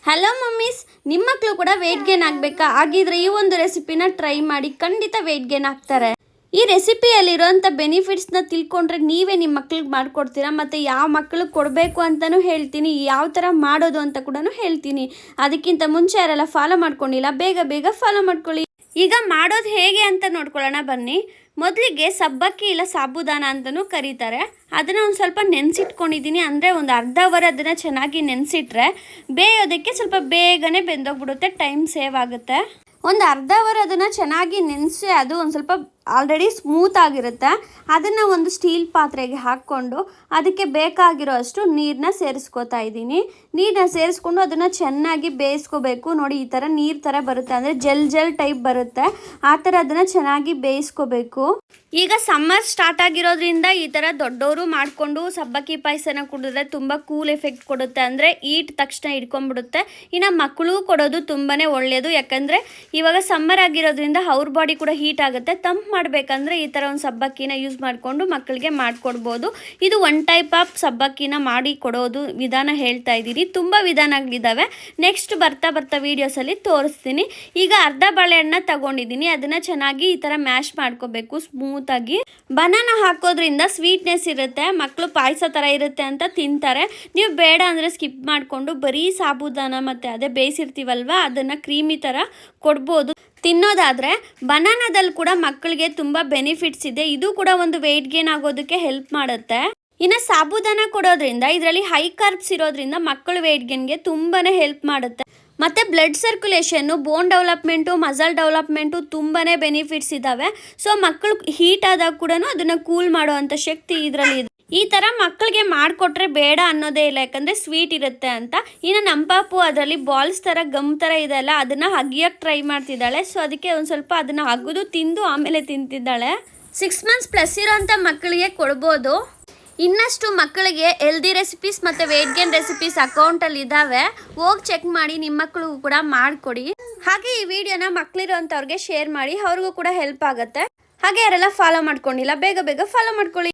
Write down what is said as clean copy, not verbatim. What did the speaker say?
Hello mummies, ನಿಮ್ಮ ಮಕ್ಕಳು ಕೂಡ ವೆಯ್ಟ್ ಗೇನ್ ಆಗಬೇಕಾ? ಆಗಿದ್ರೆ ಈ ಒಂದು ರೆಸಿಪಿನ ಟ್ರೈ ಮಾಡಿ, ಖಂಡಿತ ವೆಯ್ಟ್ ಗೇನ್ ಆಗ್ತಾರೆ. ಈ ರೆಸಿಪಿಯಲ್ಲಿರುವಂಥ ಬೆನಿಫಿಟ್ಸ್ನ ತಿಳ್ಕೊಂಡ್ರೆ ನೀವೇ ನಿಮ್ಮ ಮಕ್ಳಿಗೆ ಮಾಡಿಕೊಡ್ತೀರಾ. ಮತ್ತು ಯಾವ ಮಕ್ಳಿಗೆ ಕೊಡಬೇಕು ಅಂತಲೂ ಹೇಳ್ತೀನಿ, ಯಾವ ಥರ ಮಾಡೋದು ಅಂತ ಕೂಡ ಹೇಳ್ತೀನಿ. ಅದಕ್ಕಿಂತ ಮುಂಚೆ ಯಾರೆಲ್ಲ ಫಾಲೋ ಮಾಡ್ಕೊಂಡಿಲ್ಲ, ಬೇಗ ಬೇಗ ಫಾಲೋ ಮಾಡ್ಕೊಳ್ಳಿ. ಈಗ ಮಾಡೋದು ಹೇಗೆ ಅಂತ ನೋಡ್ಕೊಳ್ಳೋಣ ಬನ್ನಿ. ಮೊದಲಿಗೆ ಸಬ್ಬಕ್ಕಿ ಇಲ್ಲ ಸಾಬುದಾನ ಅಂತಲೂ ಕರೀತಾರೆ. ಅದನ್ನು ಒಂದು ಸ್ವಲ್ಪ ನೆನೆಸಿಟ್ಕೊಂಡಿದ್ದೀನಿ. ಅಂದರೆ ಒಂದು ಅರ್ಧ ಅವರ್ ಅದನ್ನು ಚೆನ್ನಾಗಿ ನೆನೆಸಿಟ್ರೆ ಬೇಯೋದಕ್ಕೆ ಸ್ವಲ್ಪ ಬೇಗನೆ ಬೆಂದೋಗ್ಬಿಡುತ್ತೆ, ಟೈಮ್ ಸೇವ್ ಆಗುತ್ತೆ. ಒಂದು ಅರ್ಧ ಅವರ್ ಅದನ್ನು ಚೆನ್ನಾಗಿ ನೆನೆಸಿ ಅದು ಒಂದು ಸ್ವಲ್ಪ ಆಲ್ರೆಡಿ ಸ್ಮೂತ್ ಆಗಿರುತ್ತೆ. ಅದನ್ನು ಒಂದು ಸ್ಟೀಲ್ ಪಾತ್ರೆಗೆ ಹಾಕ್ಕೊಂಡು ಅದಕ್ಕೆ ಬೇಕಾಗಿರೋ ಅಷ್ಟು ನೀರನ್ನ ಸೇರಿಸ್ಕೋತಾ ಇದ್ದೀನಿ. ನೀರನ್ನ ಸೇರಿಸ್ಕೊಂಡು ಅದನ್ನು ಚೆನ್ನಾಗಿ ಬೇಯಿಸ್ಕೋಬೇಕು. ನೋಡಿ, ಈ ಥರ ನೀರು ಥರ ಬರುತ್ತೆ, ಅಂದರೆ ಜೆಲ್ ಟೈಪ್ ಬರುತ್ತೆ. ಆ ಥರ ಅದನ್ನು ಚೆನ್ನಾಗಿ ಬೇಯಿಸ್ಕೋಬೇಕು. ಈಗ ಸಮ್ಮರ್ ಸ್ಟಾರ್ಟ್ ಆಗಿರೋದ್ರಿಂದ ಈ ಥರ ದೊಡ್ಡವರು ಮಾಡಿಕೊಂಡು ಸಬ್ಬಕ್ಕಿ ಪಾಯಸನ ಕುಡಿದ್ರೆ ತುಂಬ ಕೂಲ್ ಎಫೆಕ್ಟ್ ಕೊಡುತ್ತೆ. ಅಂದರೆ ಈಟ್ ತಕ್ಷಣ ಹಿಡ್ಕೊಂಡ್ಬಿಡುತ್ತೆ. ಇನ್ನು ಮಕ್ಕಳು ಕೊಡೋದು ತುಂಬಾ ಒಳ್ಳೆಯದು. ಯಾಕಂದರೆ ಇವಾಗ ಸಮ್ಮರ್ ಆಗಿರೋದ್ರಿಂದ ಅವ್ರ ಬಾಡಿ ಕೂಡ ಹೀಟ್ ಆಗುತ್ತೆ. ತಂಪು ಮಾಡಬೇಕಂದ್ರೆ ಈ ಥರ ಒಂದು ಸಬ್ಬಕ್ಕಿನ ಯೂಸ್ ಮಾಡಿಕೊಂಡು ಮಕ್ಕಳಿಗೆ ಮಾಡಿಕೊಡ್ಬೋದು. ಇದು ಒನ್ ಟೈಪ್ ಆಫ್ ಸಬ್ಬಕ್ಕಿನ ಮಾಡಿ ಕೊಡೋದು ವಿಧಾನ ಹೇಳ್ತಾ ಇದ್ದೀನಿ. ತುಂಬ ವಿಧಾನಗಳಿದ್ದಾವೆ, ನೆಕ್ಸ್ಟ್ ಬರ್ತಾ ವೀಡಿಯೋಸಲ್ಲಿ ತೋರಿಸ್ತೀನಿ. ಈಗ ಅರ್ಧ ಬಾಳೆಹಣ್ಣ ತಗೊಂಡಿದ್ದೀನಿ. ಅದನ್ನು ಚೆನ್ನಾಗಿ ಈ ಥರ ಮ್ಯಾಶ್ ಮಾಡ್ಕೋಬೇಕು ಸ್ಮೂತಾಗಿ. ಬನಾನಾ ಹಾಕೋದ್ರಿಂದ ಸ್ವೀಟ್ನೆಸ್ ಇರುತ್ತೆ, ಮಕ್ಕಳು ಪಾಯಸ ಥರ ಇರುತ್ತೆ ಅಂತ ತಿಂತಾರೆ. ನೀವು ಬೇಡ ಅಂದರೆ ಸ್ಕಿಪ್ ಮಾಡಿಕೊಂಡು ಬರೀ ಸಾಬುದಾನ ಮತ್ತು ಅದೇ ಬೇಯಿಸಿರ್ತೀವಲ್ವ ಅದನ್ನು ಕ್ರೀಮಿ ಥರ ಕೊಡ್ಬೋದು. ತಿನ್ನೋದಾದರೆ ಬನಾನಾದಲ್ಲಿ ಕೂಡ ಮಕ್ಕಳಿಗೆ ತುಂಬ ಬೆನಿಫಿಟ್ಸ್ ಇದೆ. ಇದು ಕೂಡ ಒಂದು ವೆಯ್ಟ್ ಗೇನ್ ಆಗೋದಕ್ಕೆ ಹೆಲ್ಪ್ ಮಾಡುತ್ತೆ. ಇನ್ನು ಸಾಬುದಾನ ಕೊಡೋದ್ರಿಂದ ಇದರಲ್ಲಿ ಹೈ ಕಾರ್ಬ್ಸ್ ಇರೋದ್ರಿಂದ ಮಕ್ಕಳು ವೆಯ್ಟ್ ಗೇನ್ಗೆ ತುಂಬಾ ಹೆಲ್ಪ್ ಮಾಡುತ್ತೆ. ಮತ್ತು ಬ್ಲಡ್ ಸರ್ಕ್ಯುಲೇಷನ್ನು, ಬೋನ್ ಡೆವಲಪ್ಮೆಂಟು, ಮಸಲ್ ಡೆವಲಪ್ಮೆಂಟು ತುಂಬಾ ಬೆನಿಫಿಟ್ಸ್ ಇದ್ದಾವೆ. ಸೊ ಮಕ್ಕಳು ಹೀಟ್ ಆದಾಗ ಕೂಡ ಅದನ್ನು ಕೂಲ್ ಮಾಡುವಂಥ ಶಕ್ತಿ ಇದರಲ್ಲಿ ಇದೆ. ಈ ಥರ ಮಕ್ಕಳಿಗೆ ಮಾಡಿಕೊಟ್ರೆ ಬೇಡ ಅನ್ನೋದೇ ಇಲ್ಲ, ಯಾಕಂದರೆ ಸ್ವೀಟ್ ಇರುತ್ತೆ ಅಂತ. ಇನ್ನು ನಮ್ಮ ಪಾಪು ಅದರಲ್ಲಿ ಬಾಲ್ಸ್ ಥರ ಗಮ್ ಥರ ಇದೆಲ್ಲ ಅದನ್ನು ಅಗಿಯೋಕ್ಕೆ ಟ್ರೈ ಮಾಡ್ತಿದ್ದಾಳೆ. ಸೊ ಅದಕ್ಕೆ ಒಂದು ಸ್ವಲ್ಪ ಅದನ್ನು ಅಗಿದು ತಿಂದು ಆಮೇಲೆ ತಿಂತಿದ್ದಾಳೆ. 6 ಮಂತ್ಸ್ ಪ್ಲಸ್ ಇರೋಂಥ ಮಕ್ಕಳಿಗೆ ಕೊಡ್ಬೋದು. ಇನ್ನಷ್ಟು ಮಕ್ಕಳಿಗೆ ಹೆಲ್ದಿ ರೆಸಿಪೀಸ್ ಮತ್ತು ವೆಯ್ಟ್ ಗೇನ್ ರೆಸಿಪೀಸ್ ಅಕೌಂಟಲ್ಲಿ ಇದ್ದಾವೆ, ಹೋಗಿ ಚೆಕ್ ಮಾಡಿ. ನಿಮ್ಮ ಮಕ್ಕಳಿಗೂ ಕೂಡ ಮಾಡಿಕೊಡಿ. ಹಾಗೆ ಈ ವಿಡಿಯೋನ ಮಕ್ಕಳಿರೋಂಥವ್ರಿಗೆ ಶೇರ್ ಮಾಡಿ, ಅವ್ರಿಗೂ ಕೂಡ ಹೆಲ್ಪ್ ಆಗುತ್ತೆ. ಹಾಗೆ ಯಾರೆಲ್ಲ ಫಾಲೋ ಮಾಡ್ಕೊಂಡಿಲ್ಲ ಬೇಗ ಬೇಗ ಫಾಲೋ ಮಾಡ್ಕೊಳ್ಳಿ.